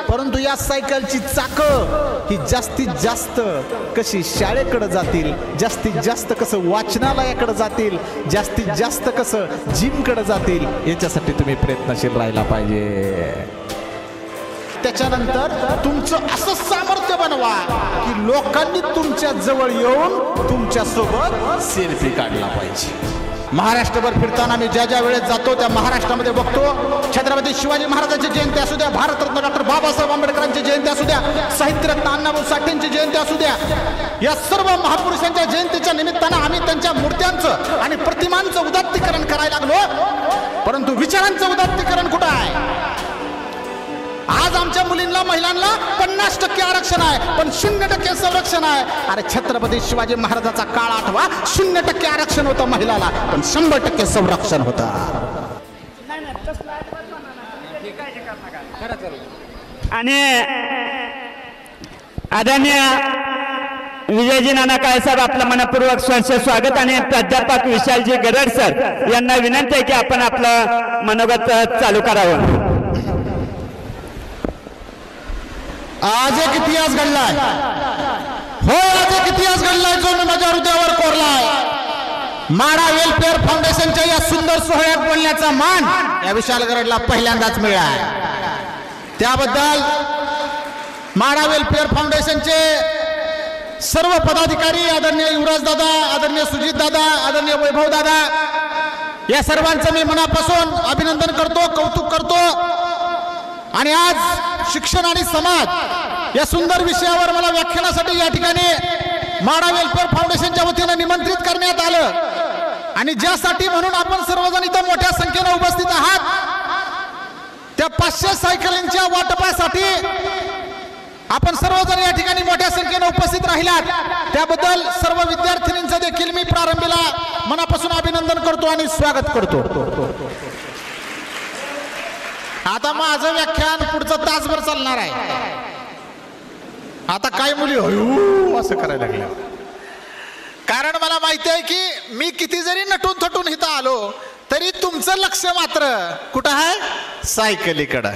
परंतु या सायकलची चाक ही जास्तीत जास्त कशी शाळेकडे जातील, जास्तीत जास्त कसं वाचनालयाकडे जातील, जास्तीत जास्त कसं जिमकडे जातील, याच्यासाठी तुम्ही प्रयत्नशील राहायला पाहिजे. त्याच्यानंतर तुमचं असं सामर्थ्य बनवा की लोकांनी तुमच्या जवळ येऊन तुमच्या सोबत सेल्फी काढला पाहिजे. महाराष्ट्रभर फिरताना मी ज्या ज्या वेळेत जातो त्या महाराष्ट्रामध्ये बघतो, छत्रपती शिवाजी महाराजांची जयंती असू द्या, भारतरत्न डॉक्टर बाबासाहेब आंबेडकरांची जयंती असू द्या, साहित्यरत्न अण्णाभाऊ साठेंची जयंती असू द्या, या सर्व महापुरुषांच्या जयंतीच्या निमित्तानं आम्ही त्यांच्या मूर्त्यांचं आणि प्रतिमांचं उदात्तीकरण करायला लागलो, परंतु विचारांचं उदात्तीकरण कुठं आहे? आज आमच्या मुलींना महिलांना 50% आरक्षण आहे, पण 0% संरक्षण आहे. अरे छत्रपती शिवाजी महाराजाचा काळ आठवा, 0% आरक्षण होतं महिलाला, पण 100% संरक्षण होतं. आणि आदरणीय विजयजी नाना काळे साहेब आपलं मनपूर्वक सहर्ष स्वागत. आणि प्राध्यापक विशालजी गरड सर यांना विनंती आहे की आपण आपलं मनोगत चालू करावं. आज एक इतिहास घडलाय, हो आज एक इतिहास घडलाय जो मी माझ्या हृदयावर कोरलाय. माडा वेलफेअर फाउंडेशनच्या या सुंदर सोहळ्यात बोलण्याचा मान या विशाल गरडला पहिल्यांदाच मिळाला. त्याबद्दल माडा वेलफेअर फाउंडेशनचे सर्व पदाधिकारी, आदरणीय युवराज दादा, आदरणीय सुजित दादा, आदरणीय वैभव दादा, या सर्वांचं मी मनापासून अभिनंदन करतो, कौतुक करतो. आणि आज शिक्षण आणि समाज या सुंदर विषयावर मला व्याख्यानासाठी या ठिकाणी माडा वेलफेअर फाउंडेशनच्या वतीनं निमंत्रित करण्यात आलं. आणि ज्यासाठी म्हणून आपण सर्वजण इथं मोठ्या संख्येने उपस्थित आहात, त्या 500 सायकलींच्या वाटपासाठी आपण सर्वजण या ठिकाणी मोठ्या संख्येने उपस्थित राहिलात, त्याबद्दल सर्व विद्यार्थिनींचं देखील मी प्रारंभीला मनापासून अभिनंदन करतो आणि स्वागत करतो. आता माझं व्याख्यान पुढचं तासभर चालणार आहे. आता काय मुली असं करायला लागल्या, कारण मला माहिती आहे की मी किती जरी नटून थटून इथं आलो तरी तुमचं लक्ष मात्र कुठं आहे? सायकलीकडं.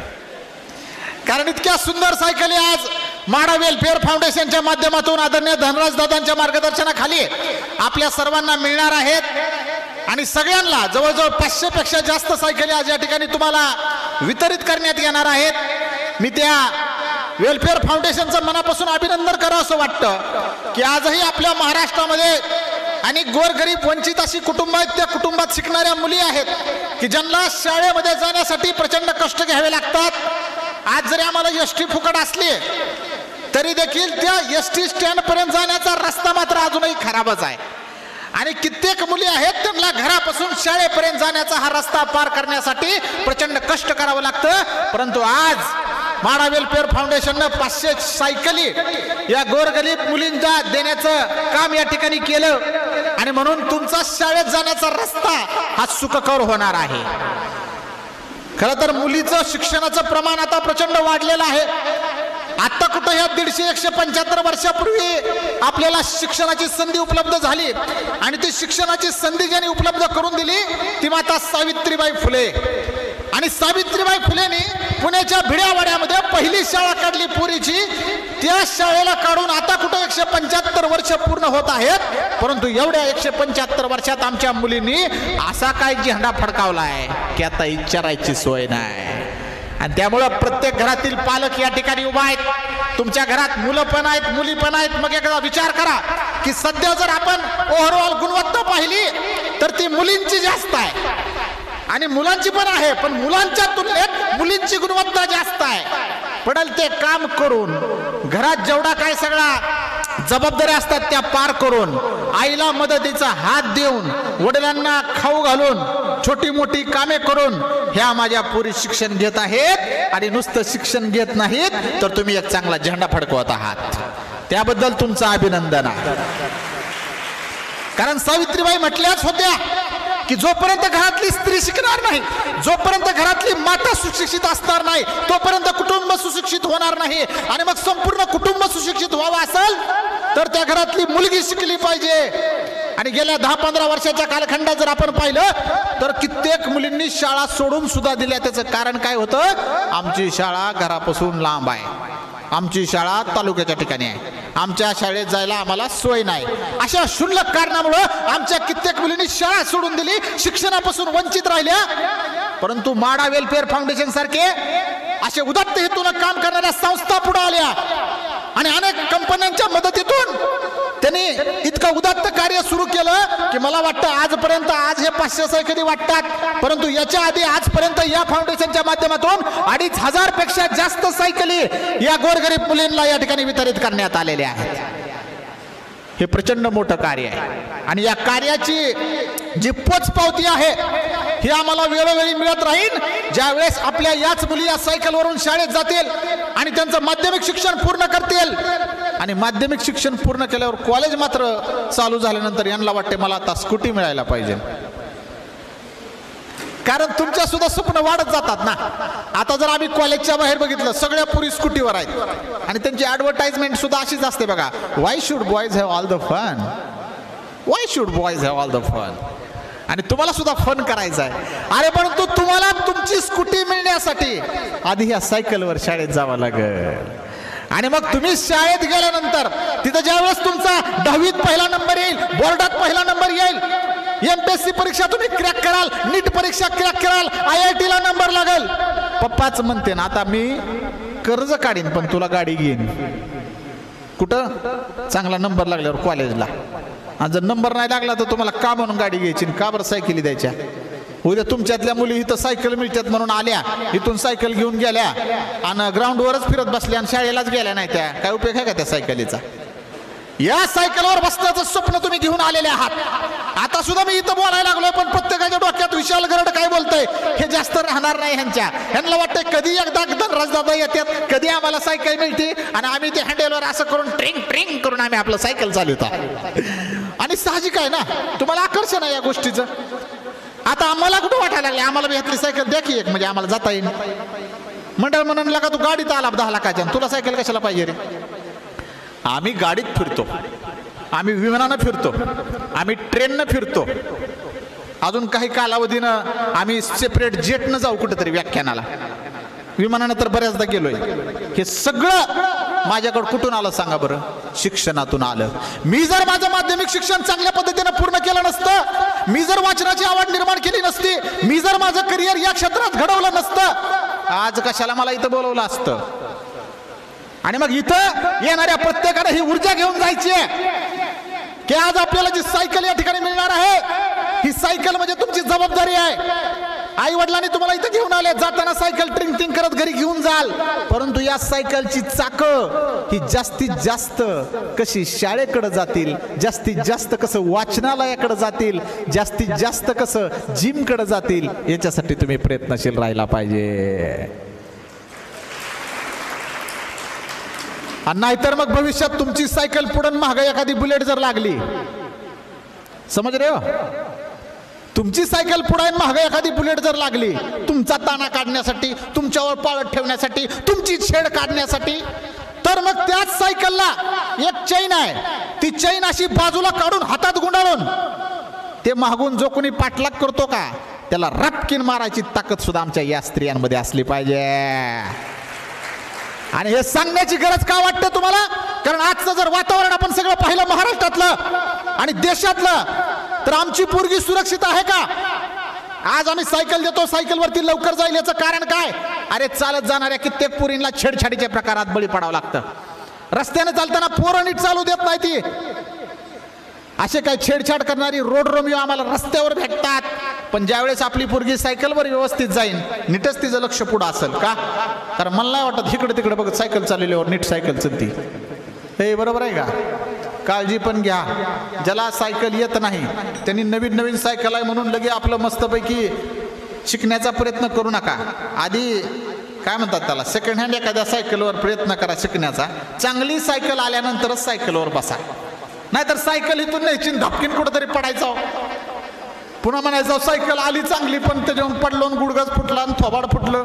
कारण इतक्या सुंदर सायकली आज माडा वेलफेअर फाउंडेशनच्या माध्यमातून आदरणीय धनराज दादांच्या मार्गदर्शनाखाली आपल्या सर्वांना मिळणार आहेत. आणि सगळ्यांना जवळजवळ 500 पेक्षा जास्त सायकली आज या ठिकाणी तुम्हाला वितरित करण्यात येणार आहेत. मी त्या वेलफेअर फाउंडेशनचं मनापासून अभिनंदन करावं असं वाटतं की आजही आपल्या महाराष्ट्रामध्ये आणि गोरगरीब वंचित अशी कुटुंब आहेत, त्या कुटुंबात शिकणाऱ्या मुली आहेत की ज्यांना शाळेमध्ये जाण्यासाठी प्रचंड कष्ट घ्यावे लागतात. आज जरी आम्हाला एसटी फुकट असली तरी देखील त्या एसटी स्टँड पर्यंत जाण्याचा रस्ता मात्र अजूनही खराबच आहे. आणि कित्येक मुली आहेत त्यांना घरापासून शाळेपर्यंत जाण्याचा हा रस्ता पार करण्यासाठी प्रचंड कष्ट करावं लागतं. परंतु आज माडा वेलफेअर फाउंडेशननं 500 सायकली या गोरगरीब मुलींना देण्याचं काम या ठिकाणी केलं. आणि म्हणून तुमचा शाळेत जाण्याचा रस्ता हा सुखकर होणार आहे. खरं तर मुलीचं शिक्षणाचं प्रमाण आता प्रचंड वाढलेलं आहे. आता कुठं ह्या 150-175 वर्षापूर्वी आपल्याला शिक्षणाची संधी उपलब्ध झाली आणि ती शिक्षणाची संधी ज्यांनी उपलब्ध करून दिली ती माता सावित्रीबाई फुले. आणि सावित्रीबाई फुलेंनी पुण्याच्या भिड्यावाड्यामध्ये पहिली शाळा काढली पोरीची. त्या शाळेला काढून आता कुठं 175 वर्ष पूर्ण होत आहेत, परंतु एवढ्या 175 वर्षात आमच्या मुलींनी असा काय झेंडा फडकावलाय की आता विचारायची सोय नाही. आणि त्यामुळं प्रत्येक घरातील पालक या ठिकाणी उभा आहेत. तुमच्या घरात मुलं पण आहेत, मुली पण आहेत. मग एकदा विचार करा की सध्या जर आपण ओव्हरऑल गुणवत्ता पाहिली तर ती मुलींची जास्त आहे आणि मुलांची पण आहे, पण मुलांच्या तुलनेत मुलींची गुणवत्ता जास्त आहे. पडेल ते काम करून घरात जेवढा काय सगळा जबाबदाऱ्या असतात त्या पार करून, आईला मदतीचा हात देऊन, वडिलांना खाऊ घालून, छोटी मोठी कामे करून ह्या माझ्या पोरी शिक्षण घेत आहेत. आणि नुसतं शिक्षण घेत नाहीत तर तुम्ही एक चांगला झेंडा फडकवत आहात, त्याबद्दल तुमचं अभिनंदन आहे. कारण सावित्रीबाई म्हटल्याच होत्या की जोपर्यंत घरातली स्त्री शिकणार नाही, जोपर्यंत घरातली माता सुशिक्षित असणार नाही, तोपर्यंत कुटुंब सुशिक्षित होणार नाही. आणि मग संपूर्ण कुटुंब सुशिक्षित व्हावं असेल तर त्या घरातली मुलगी शिकली पाहिजे. आणि गेल्या 10-15 वर्षाच्या कालखंडात जर आपण पाहिलं तर कित्येक मुलींनी शाळा सोडून सुद्धा दिल्या. त्याचं कारण काय होतं? आमची शाळा घरापासून लांब आहे, आमची शाळा तालुक्याच्या ठिकाणी आहे, आमच्या शाळेत जायला आम्हाला सोय नाही. अशा क्षुल्लक कारणामुळं आमच्या कित्येक मुलींनी शाळा सोडून दिली, शिक्षणापासून वंचित राहिल्या. परंतु माडा वेलफेअर फाउंडेशन सारखे असे उदात्त हेतून काम करणाऱ्या संस्था पुढे आल्या आणि अनेक कंपन्यांच्या मदतीतून त्यांनी इतकं उदात्त कार्य सुरू केलं की मला वाटतं आजपर्यंत, आज हे 500 सायकली वाटतात, परंतु याच्या आधी आजपर्यंत या फाउंडेशनच्या माध्यमातून 2500 पेक्षा जास्त सायकली या गोरगरीब मुलींना या ठिकाणी वितरित करण्यात आलेल्या आहेत. हे प्रचंड मोठं कार्य आहे आणि या कार्याची जी पोचपावती आहे ही आम्हाला वेळोवेळी मिळत राहील ज्यावेळेस आपल्या याच मुली या सायकलवरून शाळेत जातील आणि त्यांचं माध्यमिक शिक्षण पूर्ण करतील. आणि माध्यमिक शिक्षण पूर्ण केल्यावर कॉलेज मात्र चालू झाल्यानंतर यांना वाटते मला आता स्कूटी मिळायला पाहिजे. कारण तुमच्या सुद्धा स्वप्न वाढत जातात ना. आता जर आम्ही कॉलेजच्या बाहेर बघितलं सगळ्या पुरी स्कूटीवर आहेत आणि त्यांची ऍडव्हर्टाइजमेंट सुद्धा अशीच असते बघा. Why should boys have all the fun, why should boys have all the fun. आणि तुम्हाला सुद्धा फन करायचा आहे. अरे परंतु तुम्हाला तुमची स्कूटी मिळण्यासाठी आधी या सायकलवर शाळेत जावं लागेल. आणि मग तुम्ही शाळेत गेल्यानंतर तिथं ज्यावेळेस तुमचा 10वीत पहिला नंबर येईल, बोर्डात पहिला नंबर येईल, MPSC परीक्षा तुम्ही क्रॅक कराल, नीट परीक्षा क्रॅक कराल, IIT ला नंबर लागेल, पप्पाच म्हणते ना आता मी कर्ज काढीन पण तुला गाडी घेईन. कुठं? चांगला नंबर लागल्यावर कॉलेजला. आणि जर नंबर नाही लागला तर तुम्हाला का म्हणून गाडी घ्यायची, का बरं सायकली द्यायच्या? उद्या तुमच्यातल्या मुली इथं सायकल मिळतात म्हणून आल्या, इथून सायकल घेऊन गेल्या आणि ग्राउंडवरच फिरत बसल्या आणि शाळेलाच गेल्या नाही, त्या काय उपयोग आहे का त्या सायकलीचा? या सायकलवर बसण्याचं स्वप्न तुम्ही घेऊन आलेले आहात. आता सुद्धा मी इथं बोलायला लागलोय पण प्रत्येकाच्या डोक्यात विशाल गरड काय बोलतंय हे जास्त राहणार नाही. ह्यांना वाटतंय कधी एकदा धनराजदादा येतात, कधी आम्हाला सायकल मिळते आणि आम्ही ते हँडलवर असं करून ट्रिंग ट्रिंग करून आम्ही आपलं सायकल चालवतो. आणि साहजिक आहे ना, तुम्हाला आकर्षण आहे या गोष्टीचं. आता आम्हाला कुठं वाटायला लागले आम्हाला बी ह्यातली सायकल द्या की एक, म्हणजे आम्हाला जाता येईल. मंडळ म्हणून लागा तू गाडीत आला 10 लाखाच्या, तुला सायकल कशाला पाहिजे रे? आम्ही गाडीत फिरतो, आम्ही विमानानं फिरतो, आम्ही ट्रेननं फिरतो, अजून काही कालावधीनं आम्ही सेपरेट जेटनं जाऊ कुठेतरी व्याख्यानाला. विमानानं तर बऱ्याचदा गेलोय. हे सगळं माझ्याकडे कुठून आलं सांगा बरं? शिक्षणातून आलं. मी जर माझं माध्यमिक शिक्षण चांगल्या पद्धतीनं पूर्ण केलं नसतं, मी जर वाचनाची आवड निर्माण केली नसती, मी जर माझं करिअर या क्षेत्रात घडवलं नसतं, आज कशाला मला इथं बोलवलं असतं? आणि मग इथं येणाऱ्या प्रत्येकाने ही ऊर्जा घेऊन जायची आहे की आज आपल्याला जी सायकल या ठिकाणी मिळणार आहे, ही सायकल म्हणजे तुमची जबाबदारी आहे. आई वडिलांनी तुम्हाला इथं घेऊन आले, जाताना सायकल ट्रिंग ट्रिंग करत घरी घेऊन जाल, परंतु या सायकलची चाकं ही जास्तीत जास्त कशी शाळेकडे जातील, जास्तीत जास्त कसं वाचनालयाकडे जातील, जास्तीत जास्त कसं जिमकडे जातील, याच्यासाठी तुम्ही प्रयत्नशील राहायला पाहिजे. आणि नाहीतर मग भविष्यात तुमची सायकल पुढं महाग एखादी बुलेट जर लागली, समज रे हो, तुमची सायकल पुढे महाग एखादी बुलेट जर लागली, तुमचा ताना काढण्यासाठी, तुमच्यावर पाळत ठेवण्यासाठी, तुमची छेड काढण्यासाठी, तर मग त्याच सायकलला एक चैन आहे, ती चैन अशी बाजूला काढून हातात गुंडाळून ते मागून जो कोणी पाठलाग करतो का त्याला रटकीन मारायची ताकद सुद्धा आमच्या या स्त्रियांमध्ये असली पाहिजे. आणि हे सांगण्याची गरज का वाटते तुम्हाला? कारण आजचं जर वातावरण आपण सगळं पाहिलं महाराष्ट्रातलं आणि देशातलं, तर आमची पोरगी सुरक्षित आहे का? आज आम्ही सायकल देतो, सायकलवरती लवकर जाईल, याचं कारण काय? अरे चालत जाणाऱ्या कित्येक पोरींना छेडछाडीच्या प्रकारात बळी पडावं लागतं. रस्त्याने चालताना पोरं नीट चालू देत नाही ती. असे काय छेडछाड करणारी रोड रोमिओ आम्हाला रस्त्यावर भेटतात. पण ज्यावेळेस आपली पोरगी सायकलवर व्यवस्थित जाईन, नीटच तिचं लक्ष पुढं असेल का? कारण मला नाही वाटत इकडे तिकडे बघत सायकल चालवल्यावर नीट सायकल चलती. हे बरोबर आहे का? काळजी पण घ्या. ज्याला सायकल येत नाही त्यांनी नवीन नवीन सायकल आहे म्हणून लगे आपलं मस्तपैकी शिकण्याचा प्रयत्न करू नका. आधी काय म्हणतात त्याला, सेकंड हँड एखाद्या सायकलवर प्रयत्न करा शिकण्याचा. चांगली सायकल आल्यानंतरच सायकलवर बसा. नाहीतर सायकल इथून न्यायची, धपकीन कुठंतरी पडायचं, पुन्हा म्हणायचं सायकल आली चांगली पण त्याच्यावर पडलो, गुडघाच फुटला आणि थोबाड फुटलं.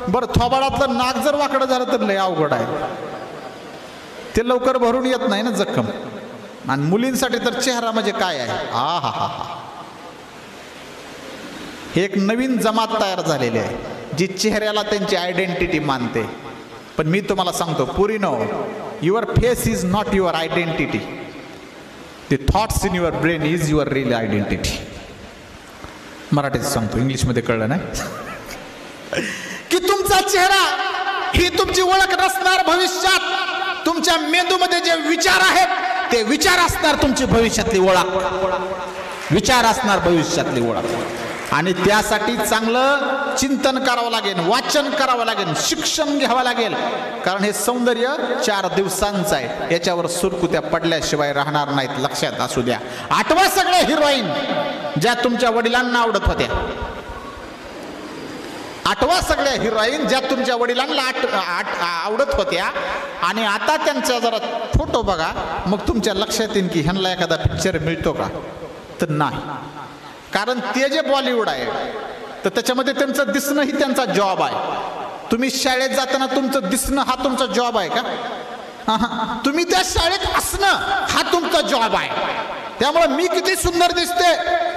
बरं, थोबाडातलं नाक जर वाकडं झालं तर लय अवघड आहे. ते लवकर भरून येत नाही ना जखम. आणि मुलींसाठी तर चेहरा म्हणजे काय आहे, हा हा हा हा. हे एक नवीन जमात तयार झालेली आहे जी चेहऱ्याला त्यांची आयडेंटिटी मानते. पण मी तुम्हाला सांगतो पुरीनो, your face is not your identity. The thoughts in your brain is your real identity. मराठीत सांगतो, इंग्लिशमध्ये कळलं नाही की तुमचा चेहरा ही तुमची ओळख नसणार. भविष्यात तुमच्या मेंदूमध्ये जे विचार आहेत ते विचार असणार तुमची भविष्यातली ओळख. विचार असणार भविष्यातली ओळख. आणि त्यासाठी चांगलं चिंतन करावं लागेल, वाचन करावं लागेल, शिक्षण घ्यावं लागेल. कारण हे सौंदर्य 4 दिवसांचं आहे, याच्यावर सुरकुत्या पडल्याशिवाय राहणार नाहीत. लक्षात असू द्या. आठवा सगळ्या हिरोईन ज्या तुमच्या वडिलांना आवडत होत्या. आठवा सगळ्या हिरोईन ज्या तुमच्या वडिलांना आवडत होत्या आणि आता त्यांचा जरा फोटो बघा, मग तुमच्या लक्षात येईल की ह्यांना एखादा पिक्चर मिळतो का. तर नाही. कारण ते जे बॉलिवूड आहे तर त्याच्यामध्ये त्यांचं दिसणं ही त्यांचा जॉब आहे. तुम्ही शाळेत जाताना तुमचं दिसणं हा तुमचा जॉब आहे का. तुम्ही त्या शाळेत असणं हा तुमचा जॉब आहे. त्यामुळे मी किती सुंदर दिसते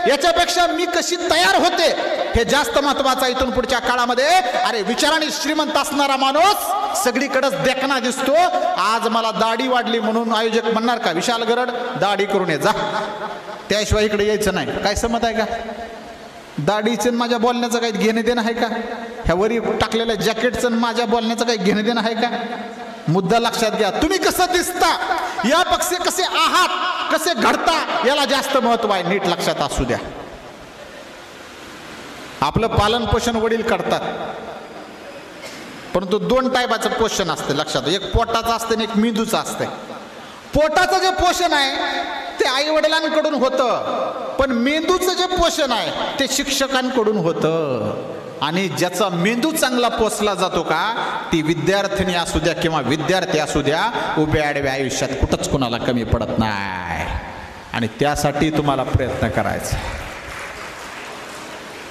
याच्यापेक्षा मी कशी तयार होते हे जास्त महत्वाचं आहे इथून पुढच्या काळामध्ये. अरे विचाराने श्रीमंत असणारा माणूस सगळीकडेच देखणा दिसतो. आज मला दाढी वाढली म्हणून आयोजक म्हणणार का विशाल गरड दाढी करून ये जा, त्याशिवाय इकडे यायचं नाही. काय समज आहे का. दाढीचं माझ्या बोलण्याचं काही घेणं देणं आहे का. ह्या वरी टाकलेल्या जॅकेटचं माझ्या बोलण्याचं काही घेणं देणं आहे का. मुद्दा लक्षात घ्या. तुम्ही कसं दिसता यापेक्षा कसे आहात, कसे घडता याला जास्त महत्व आहे. नीट लक्षात असू द्या. आपलं पालन पोषण वडील करतात, परंतु 2 टायपाचं पोषण असतं लक्षात. एक पोटाचं असतं आणि एक मेंदूचं असतं. पोटाचं जे पोषण आहे ते आई वडिलांकडून होतं, पण मेंदूचं जे पोषण आहे ते शिक्षकांकडून होतं. आणि ज्याचा मेंदू चांगला पोसला जातो का, ती विद्यार्थिनी असू द्या किंवा विद्यार्थी असू द्या, उभ्या आडव्या आयुष्यात कुठंच कुणाला कमी पडत नाही. आणि त्यासाठी तुम्हाला प्रयत्न करायचा.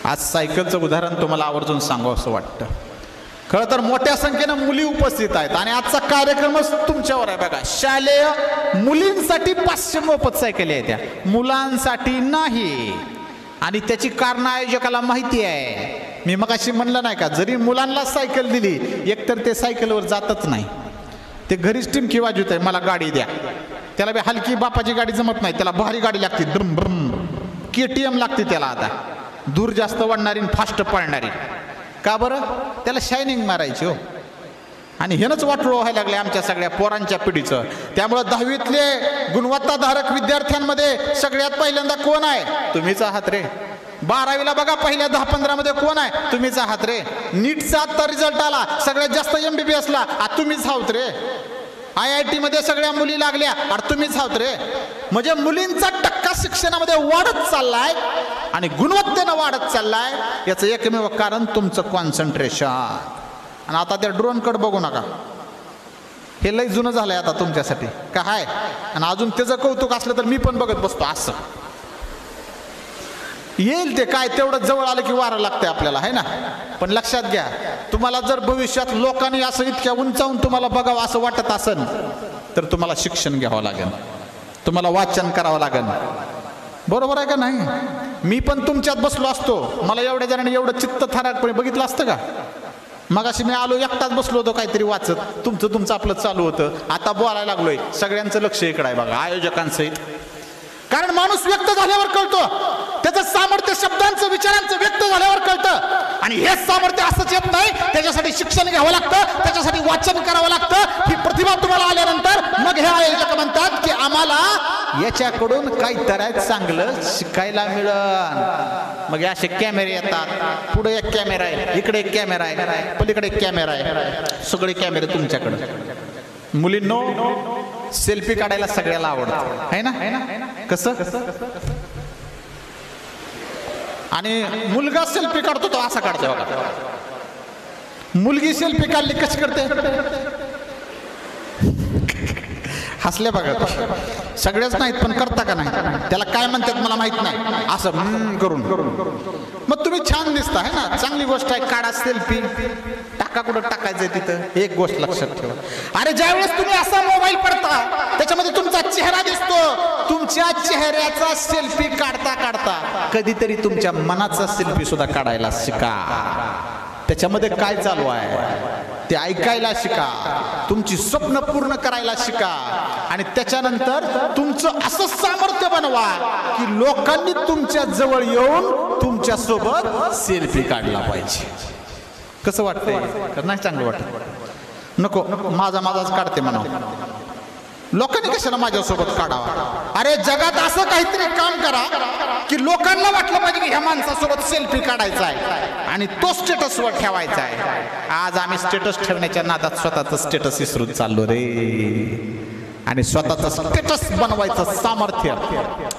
आज सायकलचं उदाहरण तुम्हाला आवर्जून सांगावं असं वाटतं. खरं तर मोठ्या संख्येनं मुली उपस्थित आहेत आणि आजचा कार्यक्रमच तुमच्यावर आहे बघा. शालेय मुलींसाठी 500 मोफत सायकली आहेत, त्या मुलांसाठी नाही. आणि त्याची कारण आयोजकाला माहिती आहे. मी मगाशी म्हणलं नाही का, जरी मुलांना सायकल दिली एकतर ते सायकलवर जातच नाही. ते घरीच टिमकी वाजवत आहे मला गाडी द्या. त्याला बी हलकी बापाची गाडी जमत नाही, त्याला भारी गाडी लागते. ब्रम ब्रम KTM लागते त्याला. आता दूर जास्त वाढणारी फास्ट पळणारी. का बरं. त्याला शायनिंग मारायची हो. आणि हेनच वाटलं व्हायला लागले आमच्या सगळ्या पोरांच्या पिढीचं. त्यामुळं 10वीतले गुणवत्ताधारक विद्यार्थ्यांमध्ये सगळ्यात पहिल्यांदा कोण आहे, तुम्हीच आहात रे. 12वीला बघा पहिल्या 10-15 मध्ये कोण आहे, तुम्हीच आहात रे. नीटचा आता रिझल्ट आला, सगळ्यात जास्त MBBS ला तुम्हीच आहोत रे. IIT मध्ये सगळ्या मुली लागल्या, अरे तुम्हीच आहोत रे. म्हणजे मुलींचा टक्का शिक्षणामध्ये वाढत चाललाय आणि गुणवत्तेनं वाढत चाललाय. याचं एकमेव कारण तुमचं कॉन्सन्ट्रेशन. आणि आता त्या ड्रोनकडे बघू नका, हे लय जुनं झालंय आता तुमच्यासाठी काय. आणि अजून त्याचं कौतुक असलं तर मी पण बघत बसतो. असं येईल ते काय, तेवढं जवळ आलं की वारं लागतंय आपल्याला, आहे ना. पण लक्षात घ्या, तुम्हाला जर भविष्यात लोकांनी असं इतक्या उंचावून तुम्हाला बघावं असं वाटत असेल तर तुम्हाला शिक्षण घ्यावं लागेल, तुम्हाला वाचन करावं लागेल. बरोबर आहे का नाही. मी पण तुमच्यात बसलो असतो, मला एवढ्या जणांनी एवढं चित्त थरारपणे बघितलं असतं का. मगाशी मी आलो एकटाच बसलो होतो काहीतरी वाचत, तुमचं आपलं चालू होतं. आता बोलायला लागलोय, सगळ्यांचं लक्ष इकडे आहे बघा, आयोजकांचं. कारण माणूस व्यक्त झाल्यावर कळतो, त्याचं सामर्थ्य शब्दांचं विचारांचं व्यक्त झाल्यावर कळतं. आणि हेच सामर्थ्य असंच येत नाही, त्याच्यासाठी शिक्षण घ्यावं लागतं, त्याच्यासाठी वाचन करावं लागतं. ही प्रतिभा तुम्हाला आल्यानंतर मग हे आयोजक म्हणतात की आम्हाला याच्याकडून काहीतरी चांगलं शिकायला मिळेल. मग असे कॅमेरे येतात, पुढे एक कॅमेरा आहे, इकडे एक कॅमेरा आहे, पलीकडे एक कॅमेरा आहे, सगळे कॅमेरे तुमच्याकडे. मुलींनो सेल्फी काढायला सगळ्याला आवडतं, आहे ना. कसं. आणि मुलगा सेल्फी काढतो तो असा काढतो बघा. मुलगी सेल्फी काढली कशी करते, हसले बघा. सगळेच नाहीत पण करता का नाही, त्याला काय म्हणतात मला माहित नाही, असं करून. मग तुम्ही छान दिसता, आहे ना, चांगली गोष्ट आहे. काढा सेल्फी, टाका टाका कुठं टाकायचंय तिथं एक गोष्ट लक्षात ठेवा. अरे ज्यावेळेस तुम्ही असा मोबाईल पडता त्याच्यामध्ये तुमचा चेहरा दिसतो, तुमच्या चेहऱ्याचा सेल्फी काढता काढता कधीतरी तुमच्या मनाचा सेल्फी सुद्धा काढायला शिका. त्याच्यामध्ये काय चालू आहे ते ऐकायला शिका, तुमची स्वप्न पूर्ण करायला शिका आणि त्याच्यानंतर तुमचं असं सामर्थ्य बनवा की लोकांनी तुमच्या जवळ येऊन तुमच्या सोबत सेल्फी काढला पाहिजे. कसं वाटतंय? नाही चांगलं वाटत? नको, माझाच काढते म्हणा. लोकांनी कशाला माझ्यासोबत काढावा? अरे जगात असं काहीतरी काम करा की लोकांना वाटलं पाहिजे की ह्या माणसासोबत सेल्फी काढायचा आहे आणि तो स्टेटसवर ठेवायचा आहे. आज आम्ही स्टेटस ठेवण्याच्या नादात स्वतःचं स्टेटस विसरून चाललो रे. आणि स्वतःचं स्टेटस बनवायचं सामर्थ्य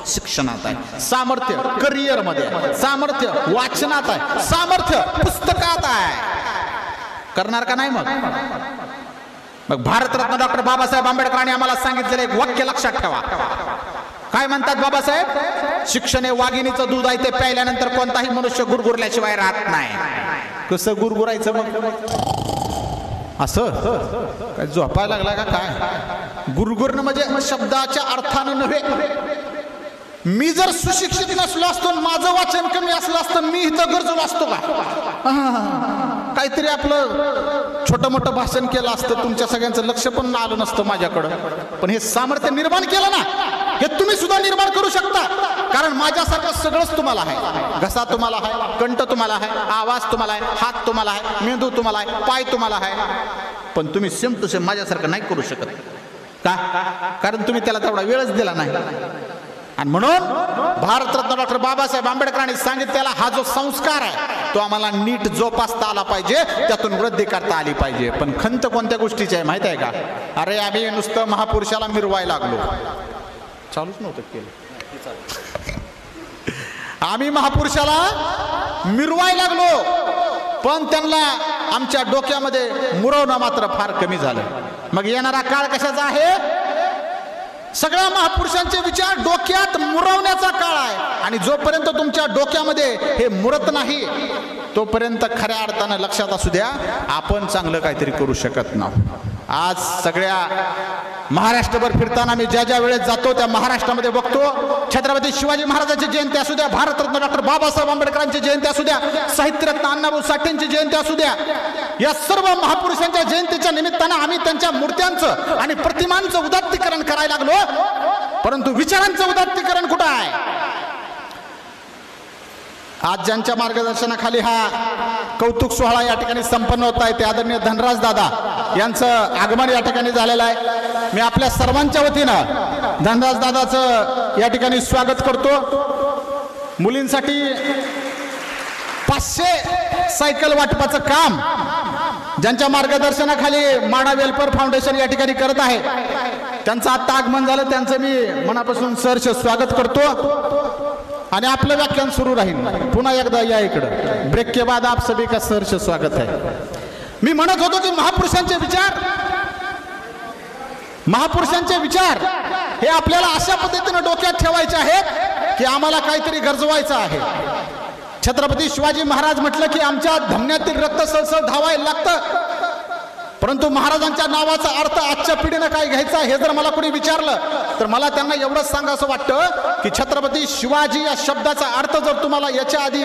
शिक्षणात आहे, सामर्थ्य करिअर मध्ये, सामर्थ्य वाचनात आहे, सामर्थ्य पुस्तकात आहे. करणार का नाही? मग भारतरत्न डॉक्टर बाबासाहेब आंबेडकरांनी आम्हाला सांगितलेलं एक वाक्य लक्षात ठेवा. काय म्हणतात बाबासाहेब? शिक्षण हे वाघिणीचं दूध आहे, ते प्यायल्यानंतर कोणताही मनुष्य गुरगुरल्याशिवाय राहत नाही. कसं गुरगुरायचं मग? असं काय झोपायला लागला का काय? गुरगुरणं म्हणजे शब्दाच्या अर्थानं नव्हे. मी जर सुशिक्षित नसलो असतो, माझं वाचन कमी असलं असतं, मी इथं गरजलो असतो का? काहीतरी आपलं छोटं मोठं भाषण केलं असतं, तुमच्या सगळ्यांचं लक्ष पण आलं नसतं माझ्याकडं. पण हे सामर्थ्य निर्माण केलं ना, हे तुम्ही सुद्धा निर्माण करू शकता. कारण माझ्यासारखं सगळंच तुम्हाला आहे. घसा तुम्हाला आहे, कंठ तुम्हाला आहे, आवाज तुम्हाला आहे, हात तुम्हाला आहे, मेंदू तुम्हाला आहे, पाय तुम्हाला आहे. पण तुम्ही सेम टू सेम माझ्यासारखं नाही करू शकत का? कारण तुम्ही त्याला तेवढा वेळच दिला नाही. आणि म्हणून भारतरत्न डॉक्टर बाबासाहेब आंबेडकरांनी सांगितलेला हा जो संस्कार आहे तो आम्हाला नीट जोपासता आला पाहिजे, त्यातून वृद्धी करता आली पाहिजे. पण खंत कोणत्या गोष्टीची आहे माहिती आहे का? अरे आम्ही नुसतं महापुरुषाला मिरवायला लागलो. चालूच नव्हतं केलं. आम्ही महापुरुषाला मिरवायला लागलो, पण त्यांना आमच्या डोक्यामध्ये मुरवणं मात्र फार कमी झालं. मग येणारा काळ कशाचा आहे? सगळ्या महापुरुषांचे विचार डोक्यात मुरवण्याचा काळ आहे. आणि जोपर्यंत तुमच्या डोक्यामध्ये हे मुरत नाही तोपर्यंत खऱ्या अर्थानं लक्षात असू द्या, आपण चांगलं काहीतरी करू शकत नाही. आज सगळ्या महाराष्ट्रभर फिरताना मी ज्या ज्या वेळेस जातो त्या महाराष्ट्रामध्ये बघतो, छत्रपती शिवाजी महाराजांची जयंती असू द्या, भारतरत्न डॉक्टर बाबासाहेब आंबेडकरांची जयंती असू द्या, साहित्यरत्न अण्णाभाऊ साठेंची जयंती असू द्या, या सर्व महापुरुषांच्या जयंतीच्या निमित्तानं आम्ही त्यांच्या मूर्त्यांचं आणि प्रतिमांचं उदात्तीकरण करायला लागलो. परंतु विचारांचं उदात्तीकरण कुठं आहे? आज ज्यांच्या मार्गदर्शनाखाली हा कौतुक सोहळा या ठिकाणी संपन्न होत आहे ते आदरणीय धनराज दादा यांचं आगमन या ठिकाणी झालेलं आहे. मी आपल्या सर्वांच्या वतीनं धनराज दादाचं या ठिकाणी स्वागत करतो. मुलींसाठी 500 सायकल वाटपाचं काम ज्यांच्या मार्गदर्शनाखाली माडा वेलफेअर फाउंडेशन या ठिकाणी करत आहे, त्यांचं आत्ता आगमन झालं, त्यांचं मी मनापासून सहर्ष स्वागत करतो. आणि आपलं व्याख्यान सुरू राहील. पुन्हा एकदा या इकडं. ब्रेक के बाद आप सभी का सहर्ष स्वागत आहे. मी म्हणत होतो की महापुरुषांचे विचार हे आपल्याला अशा पद्धतीने डोक्यात ठेवायचे आहेत की आम्हाला काहीतरी गरजवायचं आहे. छत्रपती शिवाजी महाराज म्हटलं की आमच्या धमन्यातील रक्त सळसळ धावायला लागतं. परंतु महाराजांच्या नावाचा अर्थ आजच्या पिढीनं काय घ्यायचा हे जर मला कोणी विचारलं तर मला त्यांना एवढंच सांगावं वाटतं की छत्रपती शिवाजी या शब्दाचा अर्थ जर तुम्हाला याच्या आधी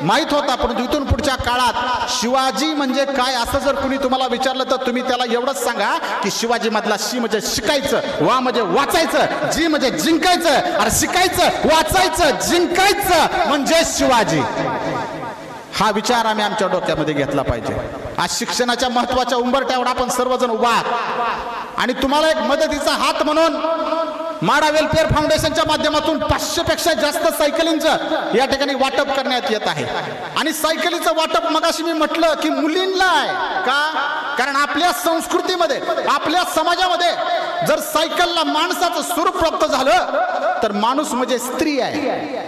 माहीत होता, परंतु इथून पुढच्या काळात शिवाजी म्हणजे काय असं जर कुणी तुम्हाला विचारलं तर तुम्ही त्याला एवढंच सांगा की शिवाजी मधला शी म्हणजे शिकायचं, वा म्हणजे वाचायचं, जी म्हणजे जिंकायचं, अरे शिकायचं, वाचायचं, जिंकायचं म्हणजे शिवाजी. हा विचार आम्ही आमच्या डोक्यामध्ये घेतला पाहिजे. आज शिक्षणाच्या महत्वाच्या उंबरठ्यावर आपण सर्वजण उभा आहात आणि तुम्हाला एक मदतीचा हात म्हणून माडा वेलफेअर फाउंडेशनच्या माध्यमातून 500 पेक्षा जास्त सायकलींचं या ठिकाणी वाटप करण्यात येत आहे. आणि सायकलीचं वाटप मगाशी मी म्हटलं की मुलींना आहे का? कारण आपल्या संस्कृतीमध्ये, आपल्या समाजामध्ये जर सायकलला माणसाचं स्वरूप प्राप्त झालं तर माणूस म्हणजे स्त्री आहे.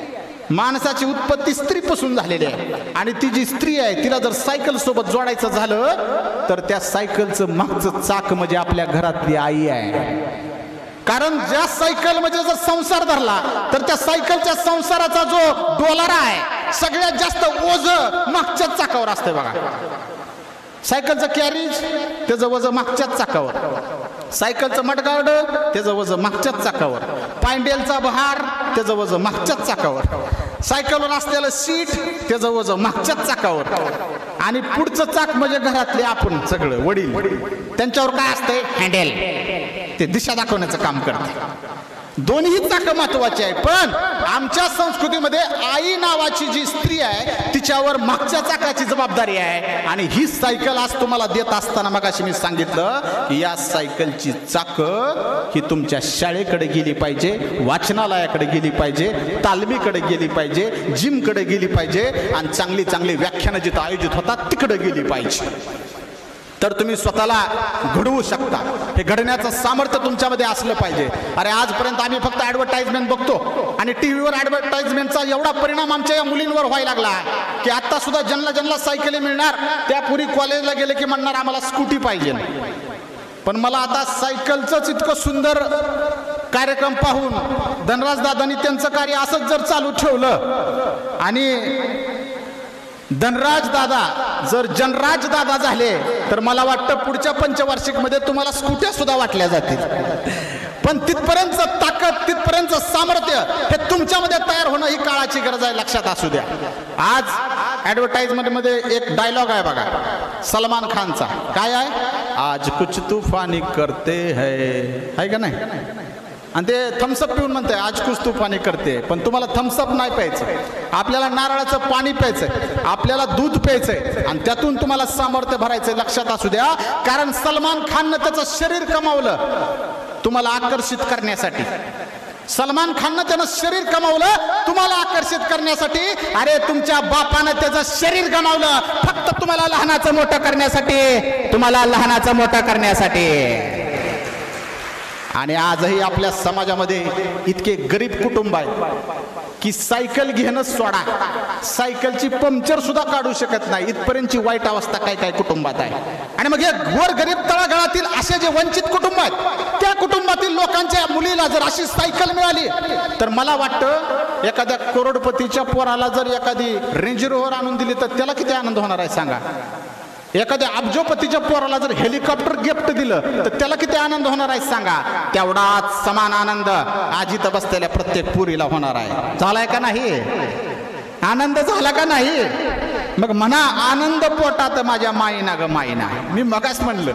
माणसाची उत्पत्ती स्त्रीपासून झालेली आहे आणि ती जी स्त्री आहे तिला जर सायकल सोबत जोडायचं झालं तर त्या सायकलचं मागचं चाक म्हणजे आपल्या घरातली आई आहे. कारण ज्या सायकल म्हणजे जर संसार धरला तर त्या सायकलच्या संसाराचा जो डोलारा आहे सगळ्यात जास्त ओझ मागच्याच चाकावर असते बघा. सायकलचं कॅरेज त्याचं वजन मागच्याच चाकावर, सायकलचं मडगार्ड त्याचं वजन मागच्याच चाकावर, पायंडेलचा बहार त्याचं वजन मागच्याच चाकावर, सायकलवर असलेलं सीट त्याचं वजन मागच्याच चाकावर, आणि पुढचं चाक म्हणजे घरातले आपण सगळं वडील, त्यांच्यावर काय असतंय? हँडल. ते दिशा दाखवण्याचं काम करते. दोन्ही चाक महत्वाचे आहे. पण आमच्या संस्कृतीमध्ये आई नावाची जी स्त्री आहे तिच्यावर मागच्या चाकाची जबाबदारी आहे. आणि ही सायकल आज तुम्हाला देत असताना मगाशी मी सांगितलं की या सायकलची चाक ही तुमच्या शाळेकडे गेली पाहिजे, वाचनालयाकडे गेली पाहिजे, तालमीकडे गेली पाहिजे, जिमकडे गेली पाहिजे, आणि चांगली चांगली व्याख्यानं जिथं आयोजित होतात तिकडे गेली पाहिजे. तर तुम्ही स्वतःला घडवू शकता. हे घडण्याचं सामर्थ्य तुमच्यामध्ये असलं पाहिजे. अरे आजपर्यंत आम्ही फक्त ॲडव्हर्टाइजमेंट बघतो आणि टीव्हीवर ॲडव्हर्टाइजमेंटचा एवढा परिणाम आमच्या या मुलींवर व्हायला लागला की आता सुद्धा ज्यांना सायकली मिळणार त्या पुरी कॉलेजला गेले की म्हणणार आम्हाला स्कूटी पाहिजे. पण मला आता सायकलचंच इतकं सुंदर कार्यक्रम पाहून धनराज दादांनी त्यांचं कार्य असंच जर चालू ठेवलं आणि धनराज दादा जर जनराज दादा झाले तर मला वाटतं पुढच्या पंचवार्षिकमध्ये तुम्हाला स्कूट्या सुद्धा वाटल्या जातील. पण तिथपर्यंत ताकद, तिथपर्यंत सामर्थ्य हे तुमच्यामध्ये तयार होणं ही काळाची गरज आहे, लक्षात असू द्या. आज ॲडव्हर्टाइजमेंट मध्ये एक डायलॉग आहे बघा सलमान खानचा. काय आहे? आज कुछ तूफानी करते है का नाही? आणि ते थम्सअप पिऊन म्हणते आज कुछ तूफानी करते. पण तुम्हाला थम्सअप नाही प्यायचं, आपल्याला नारळाचं पाणी प्यायचंय, आपल्याला दूध प्यायचंय आणि त्यातून तुम्हाला सामर्थ्य भरायचंय, लक्षात असू द्या. कारण सलमान खाननं त्याचं शरीर कमावलं तुम्हाला आकर्षित करण्यासाठी. सलमान खाननं त्यानं शरीर कमावलं तुम्हाला आकर्षित करण्यासाठी. अरे तुमच्या बापानं त्याचं शरीर गमावलं फक्त तुम्हाला लहानाचं मोठं करण्यासाठी, तुम्हाला लहानाचं मोठं करण्यासाठी. आणि आजही आपल्या समाजामध्ये इतके गरीब कुटुंब आहेत की सायकल घेणं सोडा, सायकलची पंक्चर सुद्धा काढू शकत नाही, इथपर्यंतची वाईट अवस्था काय काय कुटुंबात आहे. आणि मग हे गोर गरीब तळागाळातील असे जे वंचित कुटुंब आहेत त्या कुटुंबातील लोकांच्या मुलीला जर अशी सायकल मिळाली तर मला वाटतं एखाद्या करोडपतीच्या पोराला जर एखादी रेंज रोव्हर आणून दिली तर त्याला किती आनंद होणार आहे सांगा. एखाद्या अब्जोपतीच्या पोराला जर हेलिकॉप्टर गिफ्ट दिलं तर त्याला किती आनंद होणार आहे सांगा. तेवढाच समान आनंद आज इथं बसलेल्या प्रत्येक पुरीला होणार आहे. झालाय का नाही? आनंद झाला का नाही? मग म्हणा आनंद पोटात माझ्या माईना ग माईना. मी मगाच म्हणलं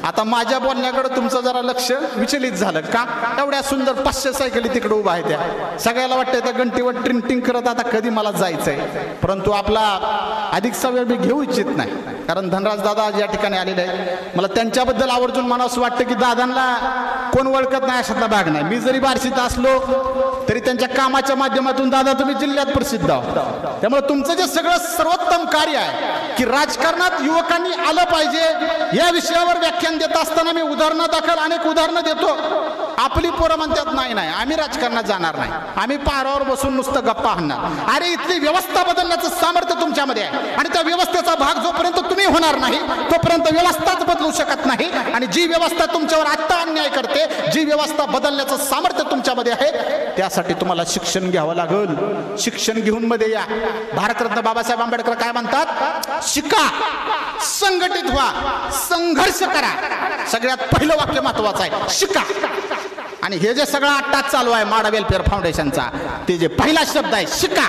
आता माझ्या बोलण्याकडे तुमचं जरा लक्ष विचलित झालं का? एवढ्या सुंदर 500 सायकली तिकडे उभा आहे, त्या सगळ्याला वाटतंय त्या घंटीवर टिंग करत आता कधी मला जायचंय. परंतु आपला अधिकचा वेळ मी घेऊ इच्छित नाही, कारण धनराज दादा या ठिकाणी आलेले आहेत. मला त्यांच्याबद्दल आवर्जून म्हणावंसं वाटतं की दादांना कोण ओळखत नाही अशातला भाग नाही. मी जरी बार्शीत असलो तरी त्यांच्या कामाच्या माध्यमातून दादा तुम्ही जिल्ह्यात प्रसिद्ध आहोत. त्यामुळे तुमचं जे सगळं सर्वोत्तम कार्य आहे की राजकारणात युवकांनी आलं पाहिजे या विषयावर व्याख्यान देत असताना मी उदाहरणादाखल अनेक उदाहरणं देतो. आपली पोरं म्हणतात नाही नाही आम्ही राजकारणात जाणार नाही, आम्ही पारावर बसून नुसतं गप्पा हाणणार. अरे इथली व्यवस्था बदलण्याचं सामर्थ्य तुमच्यामध्ये आहे आणि त्या व्यवस्थेचा भाग जोपर्यंत तुम्ही होणार नाही तोपर्यंत व्यवस्थाच बदलू शकत नाही. आणि जी व्यवस्था तुमच्यावर आत्ता अन्याय करते, जी व्यवस्था बदलण्याचं सामर्थ्य तुमच्यामध्ये आहे त्यासाठी तुम्हाला शिक्षण घ्यावं लागेल. शिक्षण घेऊन मध्ये या. भारतरत्न बाबासाहेब आंबेडकर काय म्हणतात? शिका, संघटित व्हा, संघर्ष करा. सगळ्यात पहिलं वाक्य महत्वाचं आहे, शिका. आणि हे जे सगळं आत्ताच चालू आहे माडा वेलफेअर फाउंडेशनचा, ते जे पहिला शब्द आहे शिका,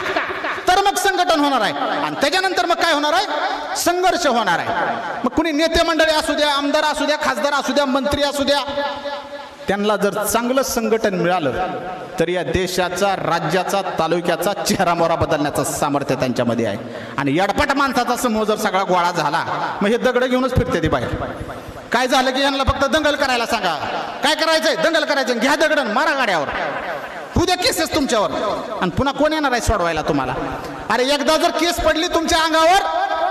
तर मग संघटन होणार आहे आणि त्याच्यानंतर मग काय होणार आहे? संघर्ष होणार आहे. मग कुणी नेते मंडळी असू द्या, आमदार असू द्या, खासदार असू द्या, मंत्री असू द्या, त्यांना जर चांगलं संघटन मिळालं तर या देशाचा, राज्याचा, तालुक्याचा चेहरामोहरा बदलण्याचं सामर्थ्य त्यांच्यामध्ये आहे. आणि यडपट माणसाचा समूह जर सगळा गोळा झाला मग हे दगड घेऊनच फिरते ती बाहेर. काय झालं की यांना फक्त दंगल करायला सांगा, काय करायचंय? दंगल करायचं, घ्या दगडन मारा गाड्यावर, उद्या केसेस तुमच्यावर, आणि पुन्हा कोण येणार आहे सोडवायला तुम्हाला? अरे एकदा जर केस पडली तुमच्या अंगावर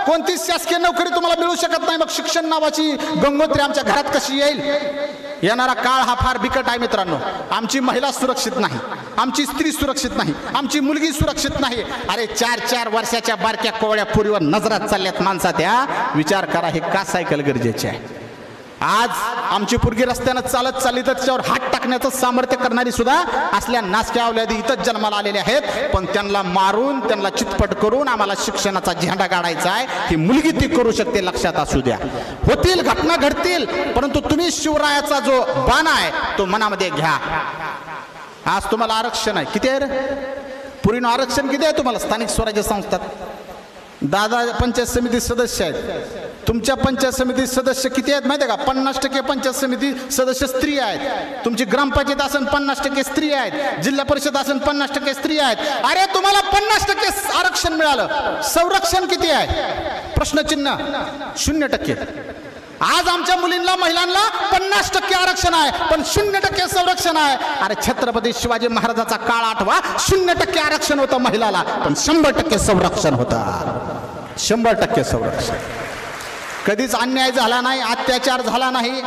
कोणतीच शासकीय नोकरी तुम्हाला मिळू शकत नाही. मग शिक्षण नावाची गंगोत्री आमच्या घरात कशी येईल? येणारा काळ हा फार बिकट आहे मित्रांनो. आमची महिला सुरक्षित नाही, आमची स्त्री सुरक्षित नाही, आमची मुलगी सुरक्षित नाही. अरे 4-4 वर्षाच्या बारक्या कोवळ्या पोरीवर नजरात चालल्यात माणसा. त्या विचार करा हे का सायकल गरजेची आहे? आज आमची पोरगी रस्त्यानं चालत चालली तर त्याच्यावर हात टाकण्याचं सामर्थ्य करणारी सुद्धा असल्या नासक्या अवलादी इथंच जन्माला आलेले आहेत, पण त्यांना मारून त्यांना चितपट करून आम्हाला शिक्षणाचा झेंडा काढायचा आहे. ही मुलगी ती करू शकते, लक्षात असू द्या. होतील घटना घडतील, परंतु तुम्ही शिवरायाचा जो बाण आहे तो मनामध्ये घ्या. आज तुम्हाला आरक्षण आहे, किती आहे रे पुरीनं आरक्षण किती आहे तुम्हाला स्थानिक स्वराज्य संस्थात? दादा पंचायत समिती सदस्य आहेत. तुमच्या पंचायत समिती सदस्य किती आहेत माहिती आहे का? 50% पंचायत समिती सदस्य स्त्री आहेत. तुमची ग्रामपंचायत असेल 50% स्त्री आहेत. जिल्हा परिषद असेल 50% स्त्री आहेत. अरे तुम्हाला 50% आरक्षण मिळालं, संरक्षण किती आहे? प्रश्नचिन्ह. 0%. आज आमच्या मुलींना महिलांना 50% आरक्षण आहे, पण 0% संरक्षण आहे. अरे छत्रपती शिवाजी महाराजांचा काळ आठवा, 0% आरक्षण होतं महिलाला, पण 100% संरक्षण होतं. 100% संरक्षण. कधीच अन्याय झाला नाही, अत्याचार झाला नाही.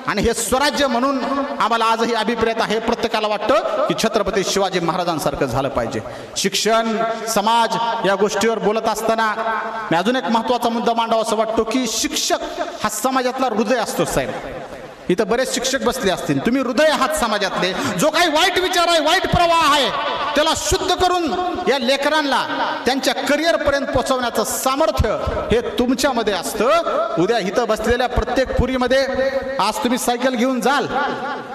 आणि हे स्वराज्य म्हणून आम्हाला आजही अभिप्रेत आहे. प्रत्येकाला वाटतं की छत्रपती शिवाजी महाराजांसारखं झालं पाहिजे. शिक्षण, समाज या गोष्टीवर बोलत असताना मी अजून एक महत्त्वाचा मुद्दा मांडावा असं वाटतो की शिक्षक हा समाजातला हृदय असतो. साहेब इथं बरेच शिक्षक बसले असतील, तुम्ही हृदय आहात समाजातले. जो काही वाईट विचार आहे, वाईट प्रवाह आहे, त्याला शुद्ध करून या लेकरांना त्यांच्या करिअर पर्यंत पोहोचवण्याचं सामर्थ्य हे तुमच्यामध्ये असतं. उद्या इथं बसलेल्या प्रत्येक पुरीमध्ये आज तुम्ही सायकल घेऊन जाल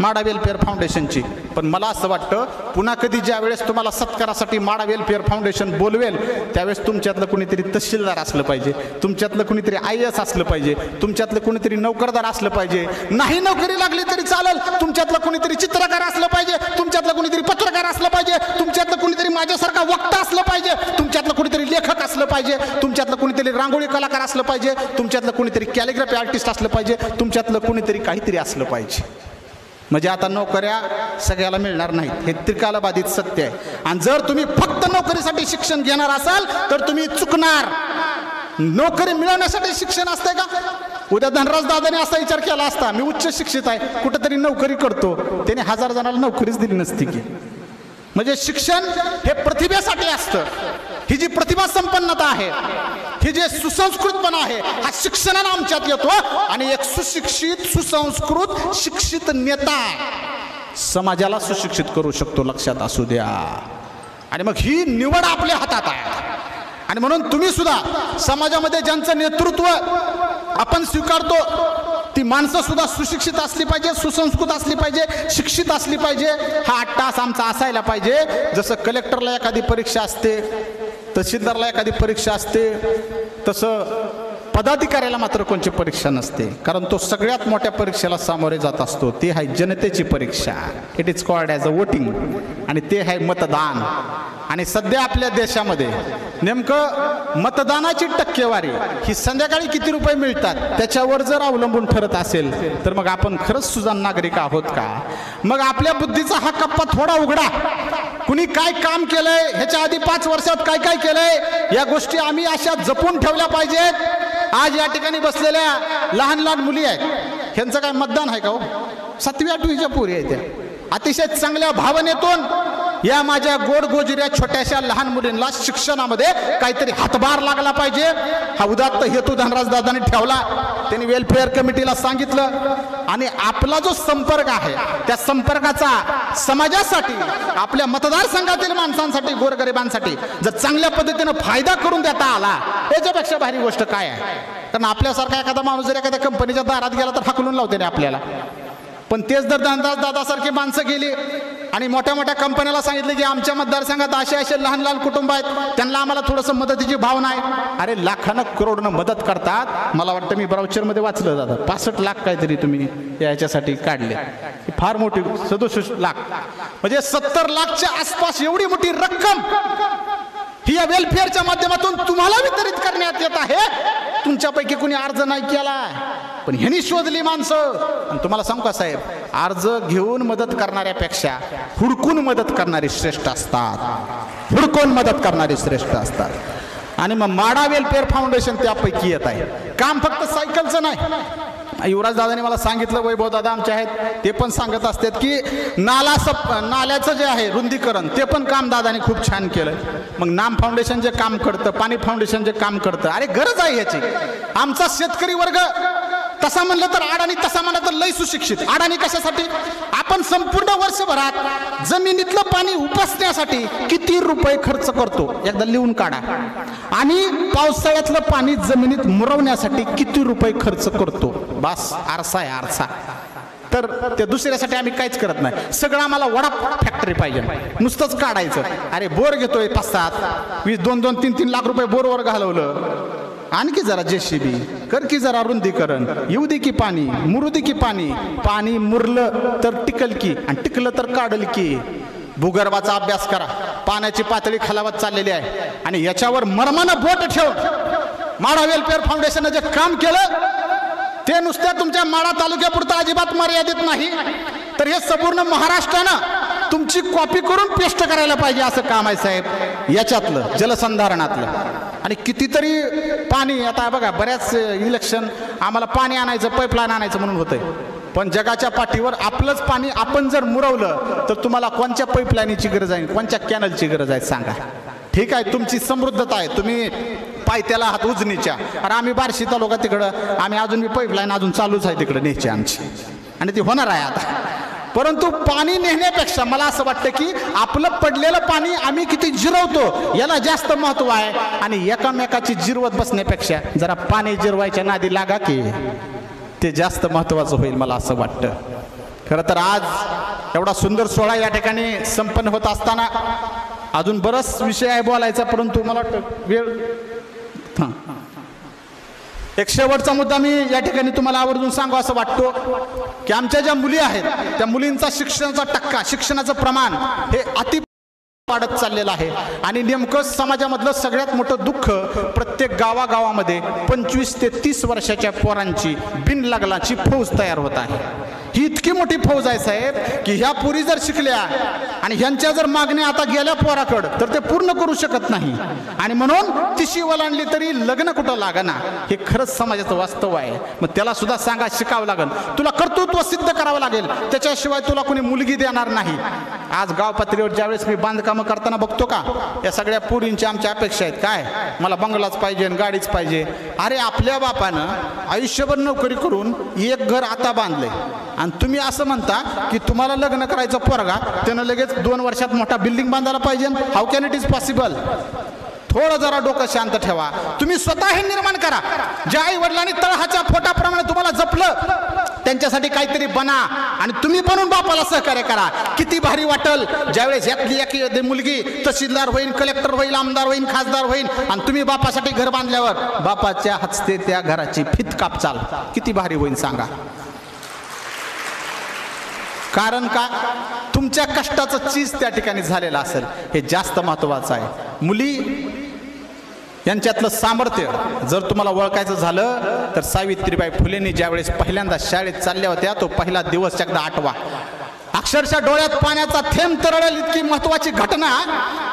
माडा वेलफेअर फाउंडेशनची, पण मला असं वाटतं पुन्हा कधी ज्या वेळेस तुम्हाला सत्कारासाठी माडा वेलफेअर फाउंडेशन बोलवेल त्यावेळेस तुमच्यातलं कुणीतरी तहसीलदार असलं पाहिजे, तुमच्यातलं कुणीतरी IAS असलं पाहिजे, तुमच्यातलं कुणीतरी नोकरदार असलं पाहिजे. नाही नोकरी लागली तरी चालेल, तुमच्यातलं कुणीतरी चित्रकार असलं पाहिजे, तुमच्यातलं कुणीतरी पत्रकार असलं पाहिजे, तुमच्यातलं कुणीतरी माझ्यासारखा वक्ता असलं पाहिजे, तुमच्यातलं कुणीतरी लेखक असलं पाहिजे, तुमच्यातलं कुणीतरी रांगोळी कलाकार असलं पाहिजे, तुमच्यातलं कुणीतरी कॅलिग्राफी आर्टिस्ट असलं पाहिजे, तुमच्यातलं कुणीतरी काहीतरी असलं पाहिजे. म्हणजे आता नोकऱ्या सगळ्याला मिळणार नाहीत, हे त्रिकालबाधित सत्य आहे. आणि जर तुम्ही फक्त नोकरीसाठी शिक्षण घेणार असाल तर तुम्ही चुकणार. नोकरी मिळवण्यासाठी शिक्षण असतंय का? उद्या धनराज दादाने असा विचार केला असता, मी उच्च शिक्षित आहे, कुठेतरी नोकरी करतो, त्याने 1000 जणांना नोकरीच दिली नसती की. म्हणजे शिक्षण हे प्रतिभेसाठी असतं. ही जी प्रतिभा संपन्नता आहे, ही जे सुसंस्कृतपणा आहे, हा शिक्षणाने आमच्यात येतो. आणि एक सुशिक्षित, सुसंस्कृत, शिक्षित नेता समाजाला सुशिक्षित करू शकतो, लक्षात असू द्या. आणि मग ही निवड आपल्या हातात आहे. आणि म्हणून तुम्ही सुद्धा समाजामध्ये ज्यांचं नेतृत्व आपण स्वीकारतो ती माणसं सुद्धा सुशिक्षित असली पाहिजे, सुसंस्कृत असली पाहिजे, शिक्षित असली पाहिजे. हा 8 तास आमचा असायला पाहिजे. जसं कलेक्टरला एखादी परीक्षा असते, तहसीलदारला एखादी परीक्षा असते, तसं पदाधिकाऱ्याला मात्र कोणची परीक्षा नसते. कारण तो सगळ्यात मोठ्या परीक्षेला सामोरे जात असतो. ती आहे जनतेची परीक्षा. It is called as a voting. आणि ते आहे मतदान. आणि सध्या आपल्या देशामध्ये नेमकं मतदानाची टक्केवारी ही संध्याकाळी किती रुपये मिळतात त्याच्यावर जर अवलंबून ठरत असेल तर मग आपण खरंच सुजाण नागरिक आहोत का? मग आपल्या बुद्धीचा हा कप्पा थोडा उघडा. कुणी काय काम केलंय, ह्याच्या आधी 5 वर्षात काय काय केलंय, या गोष्टी आम्ही अशा जपून ठेवल्या पाहिजेत. आज या ठिकाणी बसलेल्या लहान लहान मुली आहेत, ह्यांचं काय मतदान आहे का हो? 7वी 8वीच्या पोरी आहेत त्या. अतिशय चांगल्या भावनेतून या माझ्या गोडगोजिऱ्या छोट्याशा लहान मुलींना शिक्षणामध्ये काहीतरी हातभार लागला पाहिजे. हा उदात्त हेतू धनराज दादांनी ठेवला. त्यांनी वेलफेअर कमिटीला सांगितलं. आणि आपला जो संपर्क आहे त्या संपर्काचा समाजासाठी, आपल्या मतदारसंघातील माणसांसाठी, गोरगरिबांसाठी जर चांगल्या पद्धतीनं फायदा करून देता आला, याच्यापेक्षा भारी गोष्ट काय आहे? कारण आपल्यासारखा एखादा माणूस जर एखाद्या कंपनीच्या दारात गेला तर हाकलून लावते ना आपल्याला. पण तेच जर धनराज दादासारखी माणसं गेली आणि मोठ्या मोठ्या कंपन्याला सांगितलं की आमच्या मतदारसंघात असे लहान लहान कुटुंब आहेत, त्यांना आम्हाला थोडंसं मदतीची भावना आहे. अरे लाखानं करोडनं मदत करतात. मला वाटतं मी ब्राउचरमध्ये वाचलं दादा 65 लाख काहीतरी तुम्ही याच्यासाठी काढले. फार मोठी 67 लाख म्हणजे 70 लाखच्या आसपास एवढी मोठी रक्कम ही या वेलफेअरच्या माध्यमातून तुम्हाला वितरित करण्यात येत आहे. तुमच्यापैकी कुणी अर्ज नाही केला, पण ह्यांनी शोधली माणसं. आणि तुम्हाला सांगू का साहेब, अर्ज घेऊन मदत करणाऱ्यापेक्षा हुडकून मदत करणारी श्रेष्ठ असतात. हुडकून मदत करणारी श्रेष्ठ असतात. आणि मग माडा वेलफेअर फाउंडेशन त्यापैकी येत आहे. काम फक्त सायकलचं नाही. युवराज दादाने मला सांगितलं, वैभव दादा आमचे आहेत, ते पण सांगत असतात की नाल्याचं जे आहे रुंदीकरण ते पण काम दादाने खूप छान केलं. मग नाम फाउंडेशन जे काम करतं, पाणी फाउंडेशन जे काम करतं, अरे गरज आहे याची. आमचा शेतकरी वर्ग तसा म्हणलं तर अडाणी, तसा म्हणलं तर लय सुशिक्षित. अडाणी कशासाठी? आपण संपूर्ण वर्षभरात जमिनीतलं पाणी उपसण्यासाठी किती रुपये खर्च करतो एकदा लिहून काढा. आणि पावसाळ्यातलं पाणी जमिनीत मुरवण्यासाठी किती रुपये खर्च करतो. बस आरसा आहे आरसा. तर ते दुसऱ्यासाठी आम्ही काहीच करत नाही. सगळं आम्हाला वडा फॅक्टरी पाहिजे, नुसतंच काढायचं. अरे बोर घेतोय 5-7, 20, 2-2, 3-3 लाख रुपये बोरवर घालवलं. आणखी जरा जेसीबी कर की, जरा रुंदीकरण येऊ दे की, पाणी मुरू दे की. पाणी मुरलं तर टिकल की, आणि टिकलं तर काढल की. भूगर्भाचा अभ्यास करा. पाण्याची पातळी खालावत चाललेली आहे आणि याच्यावर मर्मानं बोट ठेवून माडा वेलफेअर फाउंडेशनने जे काम केलं ते नुसत्या तुमच्या माडा तालुक्यापुरतं अजिबात मर्यादित नाही, तर हे संपूर्ण महाराष्ट्रानं तुमची कॉपी करून पेस्ट करायला पाहिजे असं काम आहे साहेब याच्यातलं जलसंधारणातलं. आणि कितीतरी पाणी आता बघा, बऱ्याच इलेक्शन आम्हाला पाणी आणायचं, पाईपलाईन आणायचं म्हणून होतंय. पण जगाच्या पाठीवर आपलंच पाणी आपण जर मुरवलं तर तुम्हाला कोणत्या पाईपलाईनची गरज आहे, कोणत्या कॅनलची गरज आहे सांगा. ठीक आहे, तुमची समृद्धता आहे, तुम्ही पायथ्याला आहात उजनीच्या. अरे आम्ही बार्शी तालुका तिकडं, आम्ही अजून मी पाईपलाईन अजून चालूच आहे तिकडं न्यायची आमची, आणि ती होणार आहे आता. परंतु पाणी नेण्यापेक्षा मला असं वाटतं की आपलं पडलेलं पाणी आम्ही किती जिरवतो याला जास्त महत्व आहे. आणि एकामेकाची जिरवत बसण्यापेक्षा जरा पाणी जिरवायच्या नादी लागा की, ते जास्त महत्वाचं होईल मला असं वाटतं. खरं तर आज एवढा सुंदर सोहळा या ठिकाणी संपन्न होत असताना अजून बराच विषय आहे बोलायचा, परंतु मला वाटतं वेळ. एक शेवटचा मुद्दा मी या ठिकाणी तुम्हाला आवर्जून सांगू असं वाटतो की आमच्या ज्या मुली आहेत त्या मुलींचा शिक्षणाचा टक्का, शिक्षणाचं प्रमाण हे अति वाढत चाललेलं आहे. आणि नेमकं समाजामधलं सगळ्यात मोठं दुःख, प्रत्येक गावागावामध्ये 25 ते 30 वर्षाच्या पोरांची बिनलग्नाची फौज तयार होत आहे. ही इतकी मोठी फौज आहे साहेब की ह्या पुरी जर शिकल्या आणि ह्यांच्या जर मागण्या आता गेल्या पोराकडं तर ते पूर्ण करू शकत नाही. आणि म्हणून तिशी ओलांडली तरी लग्न कुठं लागना, हे खरंच समाजाचं वास्तव आहे. मग त्याला सुद्धा सांगा शिकावं लागेल, तुला कर्तृत्व सिद्ध करावं लागेल, त्याच्याशिवाय तुला कोणी मुलगी देणार नाही. आज गाव पातळीवर ज्यावेळेस मी बांधकामं करताना बघतो का, या सगळ्या पुरींच्या आमच्या अपेक्षा आहेत काय, मला बंगलाच पाहिजे, गाडीच पाहिजे. अरे आपल्या बापानं आयुष्यभर नोकरी करून एक घर आता बांधलंय आणि तुम्ही असं म्हणता की तुम्हाला लग्न करायचं पोरगा त्यानं लगेच 2 वर्षात मोठा बिल्डिंग बांधायला पाहिजे. How can it is possible? थोडं जरा डोकं शांत ठेवा. तुम्ही स्वतः हे निर्माण करा. ज्या आई वडिलांनी तळहाच्या फोटाप्रमाणे तुम्हाला जपलं त्यांच्यासाठी काहीतरी बना आणि तुम्ही बनून बापाला सहकार्य करा. किती भारी वाटल ज्यावेळेस यातली एक मुलगी तहसीलदार होईल, कलेक्टर होईल, आमदार होईल, खासदार होईल आणि तुम्ही बापासाठी घर बांधल्यावर बापाच्या हस्ते त्या घराची फित कापचाल. किती भारी होईल सांगा. कारण का, तुमच्या कष्टाचं चीज त्या ठिकाणी झालेलं असेल, हे जास्त महत्वाचं आहे. मुली यांच्यातलं सामर्थ्य जर तुम्हाला ओळखायचं झालं तर सावित्रीबाई फुलेंनी ज्यावेळेस पहिल्यांदा शाळेत चालल्या होत्या तो पहिला दिवस एकदा आठवा. अक्षरशः डोळ्यात पाण्याचा थेंब तरळेल इतकी महत्वाची घटना.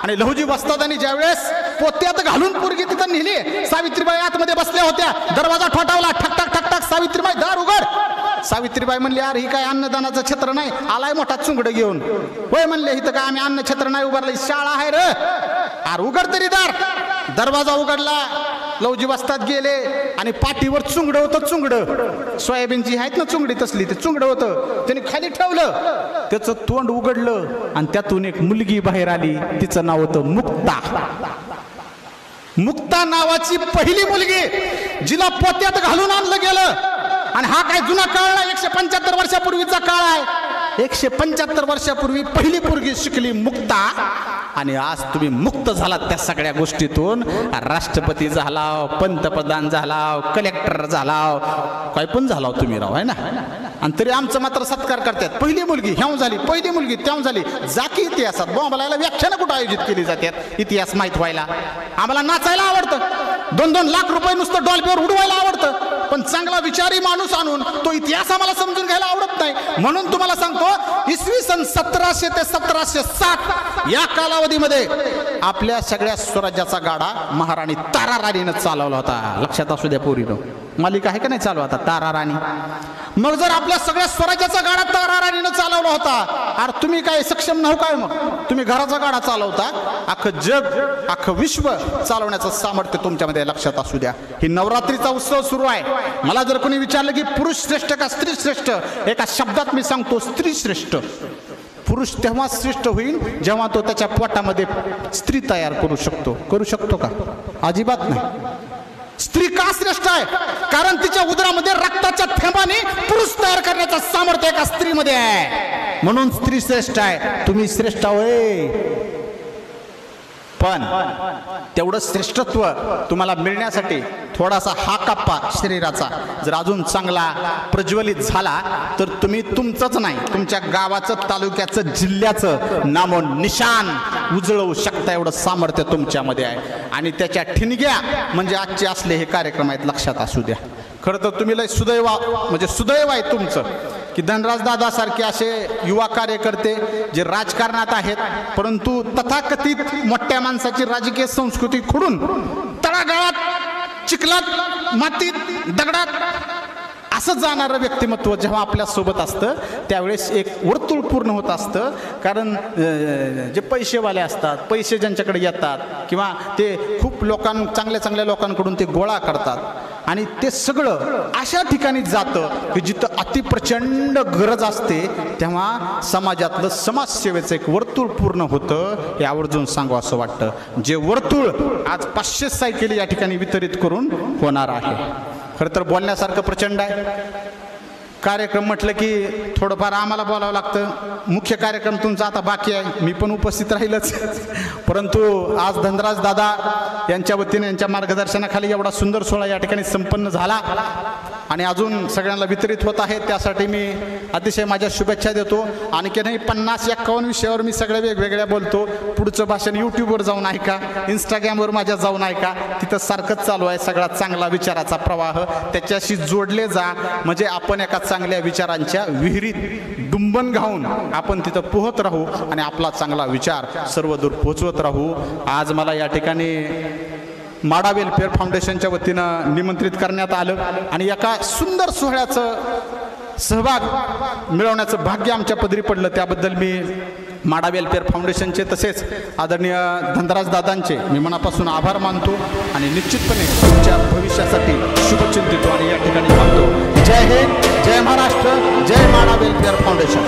आणि लहुजी वस्तादांनी ज्यावेळेस पोत्यात घालून पोरगी तिथं नेली, सावित्रीबाई आतमध्ये बसल्या होत्या, दरवाजा ठोठावला, ठक ठक ठक ठक, सावित्रीबाई दार उघड. सावित्रीबाई म्हणली, अरे ही काय अन्नदानाचं छत्र नाही, आलाय मोठा चुंगड घेऊन. होय म्हणले, इथं काय आम्ही अन्न छत्र नाही उभारलं, शाळा आहे रे, अरे उघड तरी दार. दरवाजा उघडला, लवजी वस्तात गेले आणि पाठीवर चुंगड होतं. चुंगड सोयाबीनची आहेत ना चुंगडी तसली, ते चुंगड होतं. त्यांनी खाली ठेवलं, त्याचं तोंड उघडलं आणि त्यातून एक मुलगी बाहेर आली. तिचं नाव होतं मुक्ता. मुक्ता नावाची पहिली मुलगी जिला पोत्यात घालून आणलं गेलं. आणि हा काय जुना काळ नाही, 175 वर्षापूर्वीचा काळ आहे. 175 वर्षापूर्वी पहिली पोरगी शिकली मुक्ता. आणि आज तुम्ही मुक्त झालात त्या सगळ्या गोष्टीतून. राष्ट्रपती झालाव, पंतप्रधान झालाव, कलेक्टर झालाव, काय पण झालाव तुम्ही राव, आहे ना. आणि तरी आमचं मात्र सत्कार करतात. पहिली मुलगी ह्याव झाली, पहिली मुलगी त्याव झाली. जाकी इतिहासात बॉम्बलायला व्याख्यानं कुठं आयोजित केली जातात इतिहास माहीत व्हायला. आम्हाला नाचायला आवडतं, 2-2 लाख रुपये नुसतं डॉल्बीवर उडवायला आवडतं, पण चांगला विचारी माणूस आणून तो इतिहास आम्हाला समजून घ्यायला आवडत नाही. म्हणून तुम्हाला सांगतो, इसवी सन 1700 ते 1707 या कालावधीमध्ये आपल्या सगळ्या स्वराज्याचा गाडा महाराणी ताराराणीनं चालवला होता. लक्षात असू द्या पोरीनो, मालिका आहे का नाही चालू आता तारा राणी. मग जर आपल्या सगळ्या स्वराज्याचा गाडा तारा राणीनं चालवला होता, अरे तुम्ही काय सक्षम नव्ह काय? मग तुम्ही घराचा गाडा चालवता, अख्खं जग अख्खं विश्व चालवण्याचं सामर्थ्य तुमच्यामध्ये लक्षात असू द्या. ही नवरात्रीचा उत्सव सुरू आहे. मला जर कोणी विचारलं की पुरुष श्रेष्ठ का स्त्री श्रेष्ठ, एका शब्दात मी सांगतो स्त्री श्रेष्ठ. पुरुष तेव्हा श्रेष्ठ होईल जेव्हा तो त्याच्या पोटामध्ये स्त्री तयार करू शकतो का? अजिबात नाही. स्त्री का श्रेष्ठ आहे? कारण तिच्या उदरामध्ये रक्ताच्या थेंबाने पुरुष तयार करण्याचं सामर्थ्य एका स्त्रीमध्ये आहे, म्हणून स्त्री श्रेष्ठ आहे. तुम्ही श्रेष्ठ होय, पण तेवढं श्रेष्ठत्व तुम्हाला मिळण्यासाठी थोडासा हा कप्पा शरीराचा जर अजून चांगला प्रज्वलित झाला तर तुम्ही तुमचंच नाही, तुमच्या गावाचं, तालुक्याचं, जिल्ह्याचं नामो निशान उजळवू शकता. एवढं सामर्थ्य तुमच्यामध्ये आहे. आणि त्याच्या ठिणग्या म्हणजे आजचे असले हे कार्यक्रम आहेत, लक्षात असू द्या. खरं तर तुम्ही लय सुदैव म्हणजे सुदैव आहे तुमचं की धनराज दादा सारखे असे युवा कार्यकर्ते जे राजकारणात आहेत, परंतु तथाकथित मोठ्या माणसाची राजकीय संस्कृती खोडून तळागाळात, चिखलात, मातीत, दगडात असं जाणारं व्यक्तिमत्व जेव्हा आपल्या सोबत असतं त्यावेळेस एक वर्तुळ पूर्ण होत असतं. कारण जे पैसेवाले असतात, पैसे ज्यांच्याकडे येतात किंवा ते खूप चांगल्या चांगल्या लोकांकडून ते गोळा करतात आणि ते सगळं अशा ठिकाणी जातं की जिथं अतिप्रचंड गरज असते, तेव्हा समाजातलं समाजसेवेचं एक वर्तुळ पूर्ण होतं. हे आवर्जून सांगू असं वाटतं. जे वर्तुळ आज 500 सायकली या ठिकाणी वितरित करून होणार आहे. खरं तर बोलण्यासारखं प्रचंड आहे. कार्यक्रम म्हटलं की थोडंफार आम्हाला बोलावं लागतं. मुख्य कार्यक्रम तुमचा आता बाकी आहे, मी पण उपस्थित राहीलच, परंतु आज धनराज दादा यांच्या वतीने यांच्या मार्गदर्शनाखाली एवढा सुंदर सोहळा या ठिकाणी संपन्न झाला आणि अजून सगळ्यांना वितरित होत आहे. त्यासाठी मी अतिशय माझ्या शुभेच्छा देतो. आणखीनही 50-51 विषयावर मी सगळ्या वेगवेगळ्या बोलतो. पुढचं भाषण यूट्यूबवर जाऊन ऐका, इंस्टाग्रामवर माझ्या जाऊन ऐका, तिथं सारखंच चालू आहे सगळा चांगला विचाराचा प्रवाह. त्याच्याशी जोडले जा म्हणजे आपण एका चांगल्या विचारांच्या विहिरीत डुंबन घाऊन आपण तिथं पोहत राहू आणि आपला चांगला विचार सर्वदूर पोहोचवत राहू. आज मला या ठिकाणी माडा वेलफेअर फाउंडेशनच्या वतीनं निमंत्रित करण्यात आलं आणि एका सुंदर सोहळ्याचं सहभाग मिळवण्याचं भाग्य आमच्या पदरी पडलं. त्याबद्दल मी माडा वेलफेअर फाउंडेशनचे तसेच आदरणीय धनराज दादांचे मी मनापासून आभार मानतो आणि निश्चितपणे तुमच्या भविष्यासाठी शुभचिंतितो आणि या ठिकाणी सांगतो जय हिंद, जय महाराष्ट्र, जय माडा वेलफेअर फाउंडेशन.